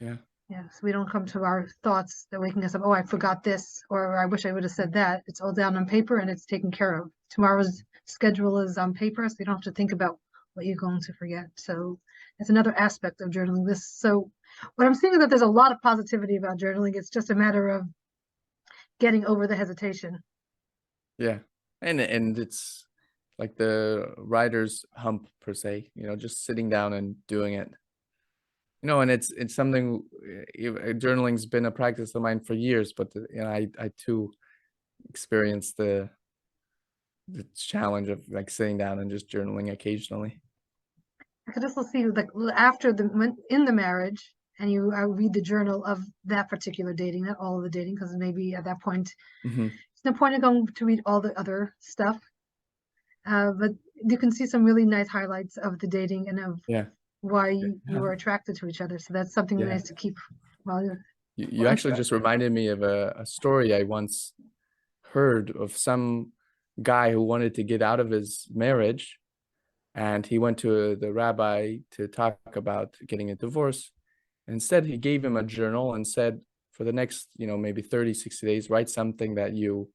Yeah. Yeah. So we don't come to our thoughts that waking us up, oh, I forgot this, or I wish I would have said that. It's all down on paper and it's taken care of. Tomorrow's schedule is on paper, so you don't have to think about what you're going to forget. So it's another aspect of journaling. So what I'm seeing is that there's a lot of positivity about journaling. It's just a matter of getting over the hesitation. Yeah. And it's like the writer's hump per se, just sitting down and doing it. And it's something, journaling's been a practice of mine for years, but I too experienced the challenge of like sitting down and just journaling occasionally. I could also see like after in the marriage, and I read the journal of that particular dating, not all of the dating, because maybe at that point, it's no point in going to read all the other stuff. But you can see some really nice highlights of the dating and of why you were attracted to each other. So that's something nice to keep while you're. You actually just reminded me of a story I once heard of some guy who wanted to get out of his marriage, and he went to the rabbi to talk about getting a divorce. And instead, he gave him a journal and said, for the next, maybe 30, 60 days, write something that you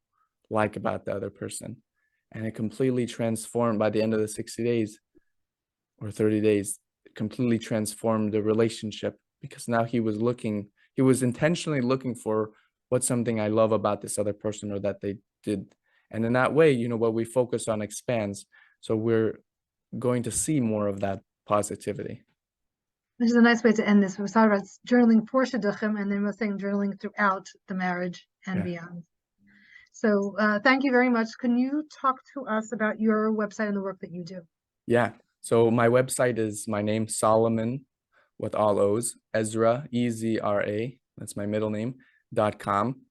like about the other person. And it completely transformed by the end of the 60 days or 30 days, completely transformed the relationship, because now he was intentionally looking for what's something I love about this other person or that they did. And in that way, what we focus on expands. So we're going to see more of that positivity. Which is a nice way to end this. We started about journaling for Shidduchim, and then we're saying journaling throughout the marriage and beyond. So thank you very much. Can you talk to us about your website and the work that you do? Yeah. So my website is my name, Solomon, with all O's, Ezra, E-Z-R-A, that's my middle name, .com.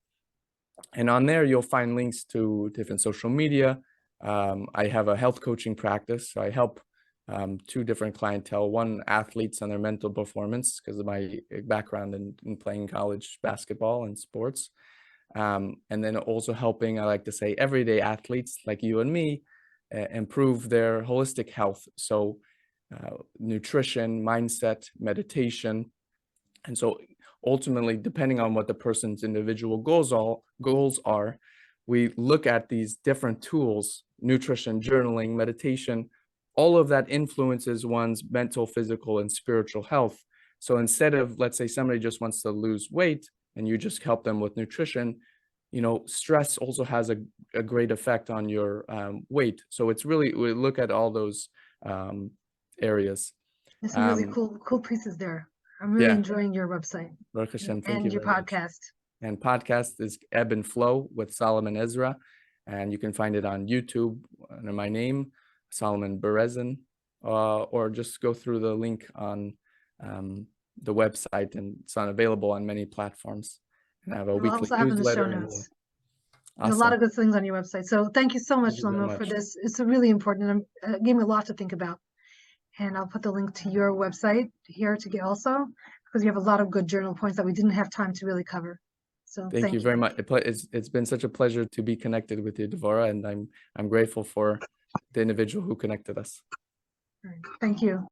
And on there, you'll find links to different social media, I have a health coaching practice, so I help two different clientele. One, athletes on their mental performance because of my background in playing college basketball and sports. And then also helping, I like to say, everyday athletes like you and me improve their holistic health. So nutrition, mindset, meditation. And so ultimately, depending on what the person's individual goals are, we look at these different tools, nutrition, journaling, meditation, all of that influences one's mental, physical, and spiritual health. So instead of, let's say somebody just wants to lose weight and you just help them with nutrition, stress also has a great effect on your weight. So it's really, we look at all those areas. There's some really cool pieces there. I'm really enjoying your website Baruch Hashem, thank and you your very much. podcast. And podcast is Ebb and Flow with Solomon Ezra. And you can find it on YouTube under my name, Solomon Berezin, or just go through the link on the website, and it's available on many platforms. And I have a We'll weekly also have in the show newsletter. notes. Awesome. There's a lot of good things on your website. So thank you so much, Shlomo, for this. It's really important, and it gave me a lot to think about. And I'll put the link to your website here to get also, because you have a lot of good journal points that we didn't have time to really cover. So thank you very much. It's been such a pleasure to be connected with you, Devora, and I'm grateful for the individual who connected us. Thank you.